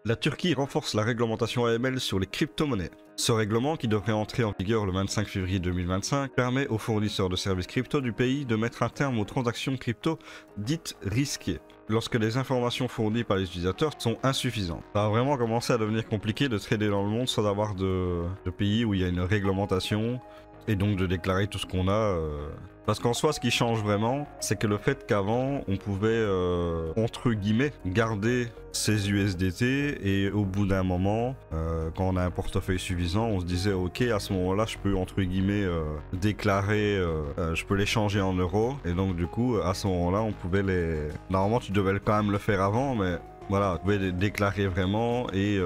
La Turquie renforce la réglementation AML sur les crypto-monnaies. Ce règlement, qui devrait entrer en vigueur le 25 février 2025, permet aux fournisseurs de services crypto du pays de mettre un terme aux transactions crypto dites risquées, lorsque les informations fournies par les utilisateurs sont insuffisantes. Ça a vraiment commencé à devenir compliqué de trader dans le monde sans avoir de pays où il y a une réglementation, et donc de déclarer tout ce qu'on a. Parce qu'en soi, ce qui change vraiment, c'est que le fait qu'avant, on pouvait, entre guillemets, garder ses USDT, et au bout d'un moment, quand on a un portefeuille suffisant, on se disait, ok, à ce moment-là, je peux, entre guillemets, déclarer, je peux les changer en euros, et donc du coup, à ce moment-là, on pouvait les... Normalement, tu devais quand même le faire avant, mais... Voilà, tu pouvais déclarer vraiment et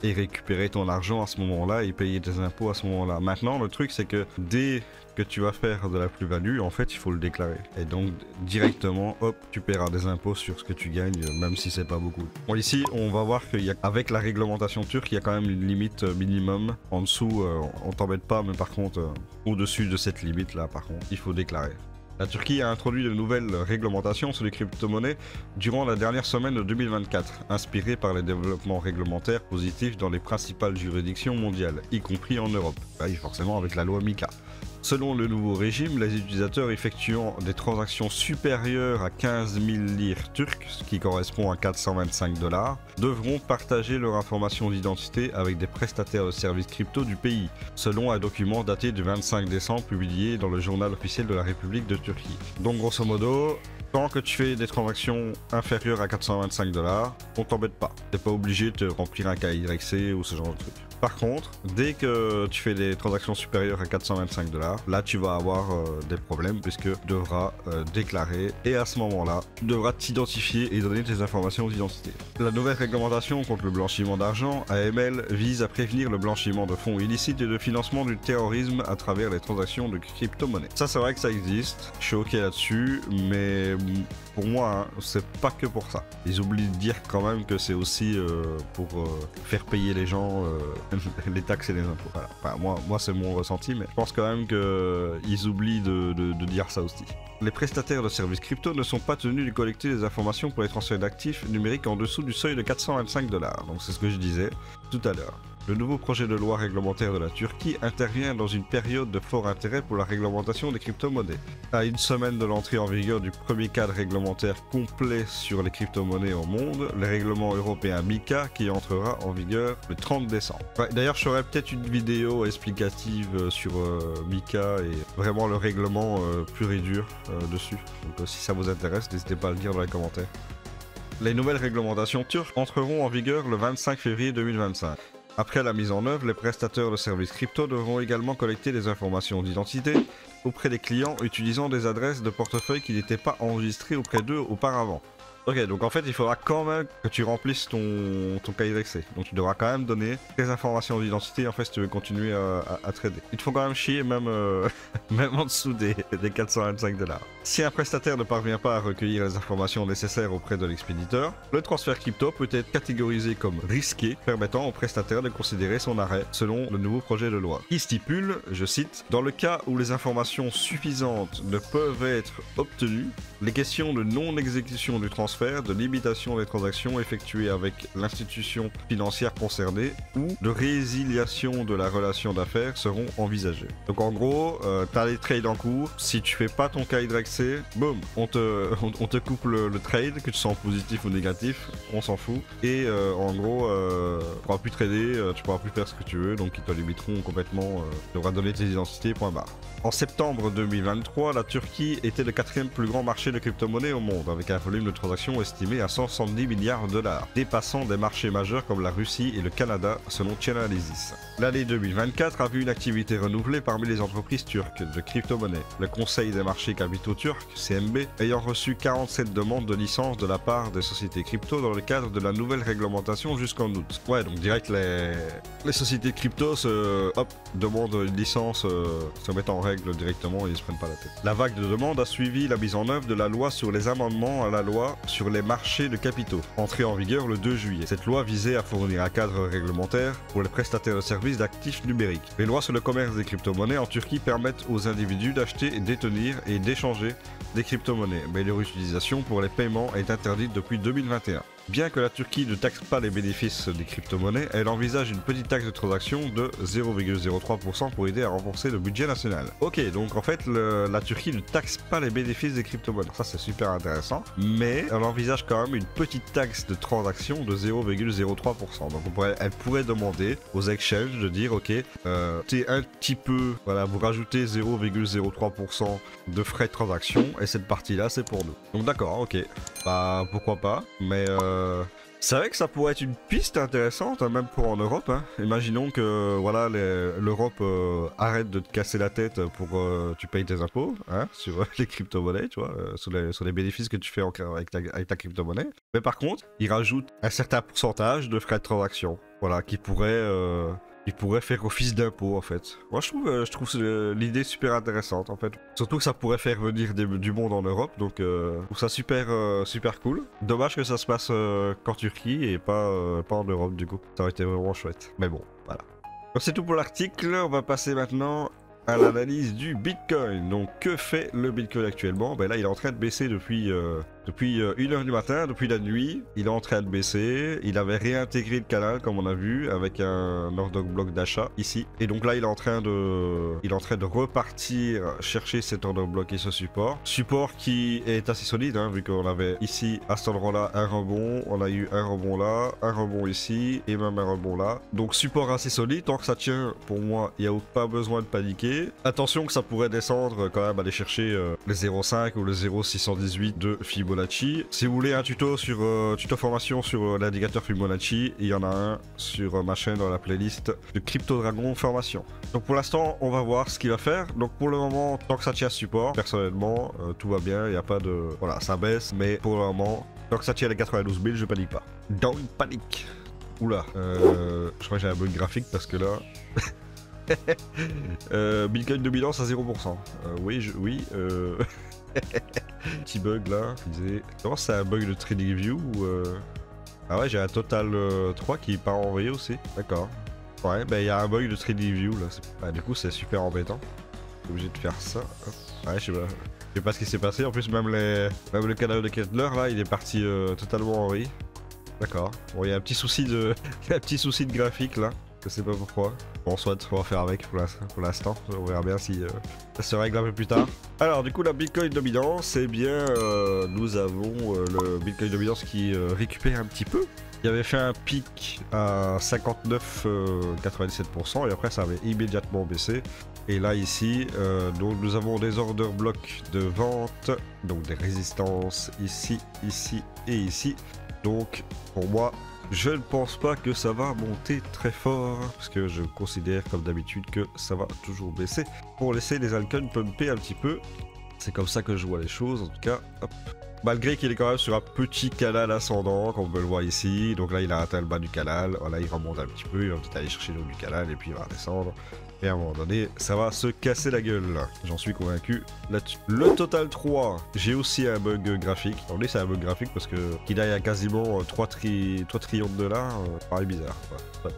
récupérer ton argent à ce moment-là et payer tes impôts à ce moment-là. Maintenant, le truc, c'est que dès que tu vas faire de la plus-value, en fait, il faut le déclarer. Et donc, directement, hop, tu paieras des impôts sur ce que tu gagnes, même si c'est pas beaucoup. Bon, ici, on va voir qu'avec la réglementation turque, il y a quand même une limite minimum. En dessous, on t'embête pas, mais par contre, au-dessus de cette limite-là, par contre, il faut déclarer. La Turquie a introduit de nouvelles réglementations sur les crypto-monnaies durant la dernière semaine de 2024, inspirées par les développements réglementaires positifs dans les principales juridictions mondiales, y compris en Europe. Oui, forcément avec la loi MiCA. Selon le nouveau régime, les utilisateurs effectuant des transactions supérieures à 15 000 lires turques, ce qui correspond à 425 $, devront partager leur information d'identité avec des prestataires de services crypto du pays, selon un document daté du 25 décembre publié dans le journal officiel de la République de Turquie. Donc grosso modo, tant que tu fais des transactions inférieures à 425 $, on t'embête pas. T'es pas obligé de te remplir un KYC ou ce genre de truc. Par contre, dès que tu fais des transactions supérieures à 425 $, là tu vas avoir des problèmes puisque tu devras déclarer, et à ce moment-là, tu devras t'identifier et donner tes informations d'identité. La nouvelle réglementation contre le blanchiment d'argent, AML, vise à prévenir le blanchiment de fonds illicites et de financement du terrorisme à travers les transactions de crypto-monnaies. Ça, c'est vrai que ça existe, je suis ok là-dessus, mais pour moi, hein, c'est pas que pour ça. Ils oublient de dire quand même que c'est aussi pour faire payer les gens les taxes et les impôts. Voilà. Enfin, moi c'est mon ressenti, mais je pense quand même qu'ils oublient de dire ça aussi. Les prestataires de services crypto ne sont pas tenus de collecter des informations pour les transferts d'actifs numériques en dessous du seuil de 425 $. Donc c'est ce que je disais tout à l'heure. Le nouveau projet de loi réglementaire de la Turquie intervient dans une période de fort intérêt pour la réglementation des crypto-monnaies. À une semaine de l'entrée en vigueur du premier cadre réglementaire complet sur les crypto-monnaies au monde, le règlement européen MiCA qui entrera en vigueur le 30 décembre. Ouais, d'ailleurs, je ferai peut-être une vidéo explicative sur MiCA et vraiment le règlement pur et dur dessus. Donc si ça vous intéresse, n'hésitez pas à le dire dans les commentaires. Les nouvelles réglementations turques entreront en vigueur le 25 février 2025. Après la mise en œuvre, les prestataires de services crypto devront également collecter des informations d'identité auprès des clients utilisant des adresses de portefeuille qui n'étaient pas enregistrées auprès d'eux auparavant. Ok, donc en fait, il faudra quand même que tu remplisses ton KYC. Donc tu devras quand même donner tes informations d'identité en fait si tu veux continuer à trader. Il te faut quand même chier même, même en dessous des 425 $. Si un prestataire ne parvient pas à recueillir les informations nécessaires auprès de l'expéditeur, le transfert crypto peut être catégorisé comme risqué, permettant au prestataire de considérer son arrêt selon le nouveau projet de loi. Qui stipule, je cite, « Dans le cas où les informations suffisantes ne peuvent être obtenues, les questions de non-exécution du transfert, de limitation des transactions effectuées avec l'institution financière concernée ou de résiliation de la relation d'affaires seront envisagées. » Donc en gros, tu as les trades en cours, si tu fais pas ton KYC, boum, on te coupe le trade, que tu sois positif ou négatif, on s'en fout. Et en gros, tu pourras plus trader, tu pourras plus faire ce que tu veux, donc ils te limiteront complètement, tu devras donner tes identités, point barre. En septembre 2023, la Turquie était le 4e plus grand marché de crypto-monnaies au monde, avec un volume de transactions estimé à 170 milliards $, dépassant des marchés majeurs comme la Russie et le Canada, selon Chainalysis. L'année 2024 a vu une activité renouvelée parmi les entreprises turques de crypto-monnaies. Le Conseil des marchés capitaux turcs, CMB, ayant reçu 47 demandes de licence de la part des sociétés crypto dans le cadre de la nouvelle réglementation jusqu'en août. Ouais, donc direct les sociétés crypto demandent une licence, se mettent en règle directement et ils se prennent pas la tête. La vague de demandes a suivi la mise en œuvre de la loi sur les amendements à la loi sur les marchés de capitaux, entrée en vigueur le 2 juillet. Cette loi visait à fournir un cadre réglementaire pour les prestataires de services d'actifs numériques. Les lois sur le commerce des crypto-monnaies en Turquie permettent aux individus d'acheter, détenir et d'échanger des crypto-monnaies, mais leur utilisation pour les paiements est interdite depuis 2021. Bien que la Turquie ne taxe pas les bénéfices des crypto-monnaies, elle envisage une petite taxe de transaction de 0,03% pour aider à renforcer le budget national. Ok, donc en fait, la Turquie ne taxe pas les bénéfices des crypto-monnaies. Ça, c'est super intéressant. Mais elle envisage quand même une petite taxe de transaction de 0,03%. Donc elle pourrait demander aux exchanges de dire, ok, c'est un petit peu, voilà, vous rajoutez 0,03% de frais de transaction et cette partie-là, c'est pour nous. Donc d'accord, ok. Bah pourquoi pas, mais c'est vrai que ça pourrait être une piste intéressante, hein, même pour en Europe. Hein. Imaginons que voilà, l'Europe arrête de te casser la tête pour tu payes tes impôts hein, sur les crypto-monnaies, tu vois, sur les bénéfices que tu fais avec ta crypto-monnaie. Mais par contre, ils rajoutent un certain pourcentage de frais de transaction, voilà, qui pourrait faire office d'impôt en fait. Moi je trouve l'idée super intéressante en fait. Surtout que ça pourrait faire venir du monde en Europe, donc je trouve ça super cool. Dommage que ça se passe qu'en Turquie et pas en Europe du coup. Ça aurait été vraiment chouette. Mais bon, voilà. Donc c'est tout pour l'article, on va passer maintenant à l'analyse du Bitcoin. Donc que fait le Bitcoin actuellement? Ben là il est en train de baisser depuis 1h du matin, depuis la nuit, il est en train de baisser. Il avait réintégré le canal comme on a vu avec un order block d'achat ici. Et donc là il est en train de repartir chercher cet order block et ce support. Support qui est assez solide hein, vu qu'on avait ici à cet endroit-là un rebond, on a eu un rebond là, un rebond ici et même un rebond là. Donc support assez solide, tant que ça tient pour moi il n'y a pas besoin de paniquer. Attention que ça pourrait descendre quand même, aller chercher les 0,5 ou le 0,618 de Fibonacci. Si vous voulez un tuto formation sur l'indicateur Fibonacci, il y en a un sur ma chaîne dans la playlist de Crypto Dragon formation. Donc pour l'instant, on va voir ce qu'il va faire. Donc pour le moment, tant que ça tient support, personnellement, tout va bien. Il n'y a pas de... Voilà, ça baisse, mais pour le moment, tant que ça tient les 92 000, je panique pas. Don't panique. Oula, je crois que j'ai un bug graphique parce que là... Bitcoin dominance à 0%. Oui. Petit bug là. Non, c'est un bug de TradingView ou Ah ouais, j'ai un total 3 qui part envoyé aussi. D'accord. Ouais, bah il y a un bug de TradingView là. Bah, du coup, c'est super embêtant. Je suis obligé de faire ça. Hop. Ouais, je sais pas ce qui s'est passé. En plus, même le canal de Kettler là, il est parti totalement en vrille. D'accord. Bon, il y a un petit souci de graphique là. Je sais pas pourquoi. Bon, soit on va faire avec pour l'instant. On verra bien si ça se règle un peu plus tard. Alors, du coup, la Bitcoin dominance, c'est bien. Nous avons le Bitcoin dominance qui récupère un petit peu. Il avait fait un pic à 59,97% et après, ça avait immédiatement baissé. Et là, ici, donc nous avons des order blocks de vente, donc des résistances ici, ici et ici. Donc, pour moi, je ne pense pas que ça va monter très fort, parce que je considère comme d'habitude que ça va toujours baisser pour laisser les altcoins pumper un petit peu. C'est comme ça que je vois les choses, en tout cas. Hop. Malgré qu'il est quand même sur un petit canal ascendant, comme on peut le voir ici. Donc là, il a atteint le bas du canal. Voilà, il remonte un petit peu, il va peut-être aller chercher le haut du canal, et puis il va redescendre. Et à un moment donné, ça va se casser la gueule. J'en suis convaincu là-dessus. Le Total 3, j'ai aussi un bug graphique. Attendez, c'est un bug graphique parce que qu'il aille à quasiment 3 trillions de dollars, paraît bizarre. Ouais.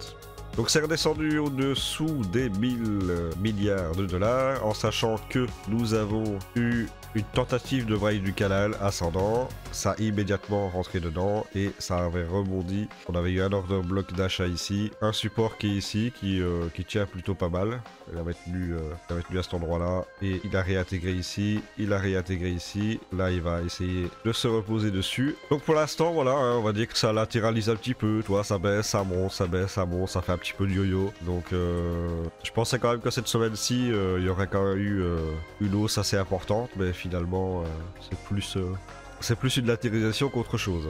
Donc c'est redescendu au-dessous des 1000 milliards de dollars, en sachant que nous avons eu une tentative de braille du canal ascendant. Ça a immédiatement rentré dedans et ça avait rebondi. On avait eu un order block d'achat ici, un support qui est ici, qui tient plutôt pas mal. Il avait tenu à cet endroit-là et il a réintégré ici, Là, il va essayer de se reposer dessus. Donc pour l'instant, voilà, hein, on va dire que ça latéralise un petit peu. Toi, ça baisse, ça monte, ça baisse, ça monte, ça fait un petit peu de yo-yo. Donc je pensais quand même que cette semaine-ci, il y aurait quand même eu une hausse assez importante, mais finalement, c'est plus une latérisation qu'autre chose.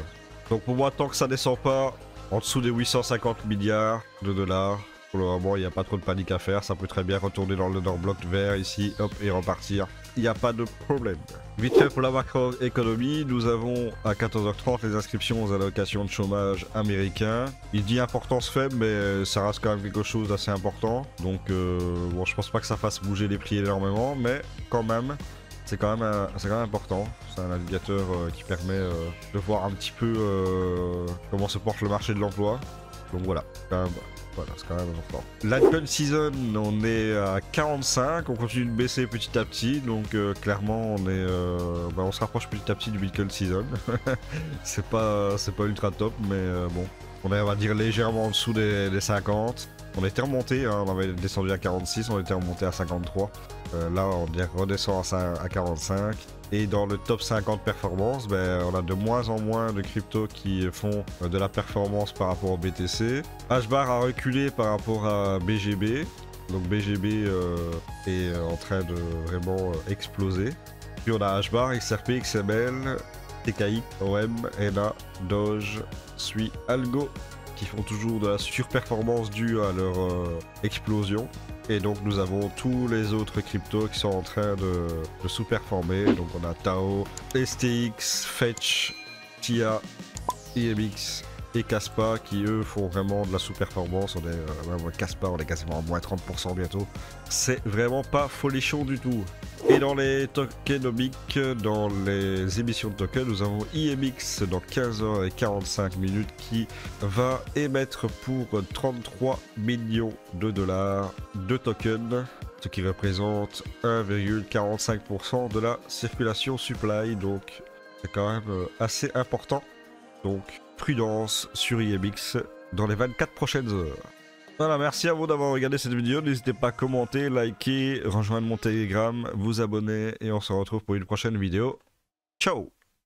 Donc pour moi, tant que ça descend pas en dessous des 850 milliards de dollars, pour le moment, il n'y a pas trop de panique à faire. Ça peut très bien retourner dans le bloc vert ici, hop, et repartir. Il n'y a pas de problème. Vite fait pour la macroéconomie, nous avons à 14h30 les inscriptions aux allocations de chômage américains. Il dit importance faible, mais ça reste quand même quelque chose d'assez important. Donc, bon, je pense pas que ça fasse bouger les prix énormément, mais quand même, c'est quand même important. C'est un indicateur qui permet de voir un petit peu comment se porte le marché de l'emploi. Donc voilà, quand même Voilà, c'est quand même important. L'alcool season, on est à 45, on continue de baisser petit à petit, donc clairement on est, on se rapproche petit à petit du Bitcoin season. c'est pas ultra top, mais bon, on est, on va dire, légèrement en dessous des 50. On était remonté, hein, on avait descendu à 46, on était remonté à 53. Là, on redescend à 45. Et dans le top 50 performance, on a de moins en moins de cryptos qui font de la performance par rapport au BTC. HBAR a reculé par rapport à BGB. Donc BGB est en train de vraiment exploser. Puis on a HBAR, XRP, XML, TKI, OM, ENA, Doge, SUI, Algo, qui font toujours de la surperformance due à leur explosion. Et donc nous avons tous les autres cryptos qui sont en train de sous-performer. Donc on a Tao, STX, Fetch, TIA, IMX et Kaspa qui eux font vraiment de la sous-performance. On est Kaspa, on est quasiment à moins 30% bientôt. C'est vraiment pas folichon du tout. Et dans les tokenomiques, dans les émissions de tokens, nous avons IMX dans 15h45 qui va émettre pour 33 millions de dollars de tokens, ce qui représente 1,45% de la circulation supply, donc c'est quand même assez important. Donc prudence sur IMX dans les 24 prochaines heures. Voilà, merci à vous d'avoir regardé cette vidéo. N'hésitez pas à commenter, liker, rejoindre mon Telegram, vous abonner et on se retrouve pour une prochaine vidéo. Ciao!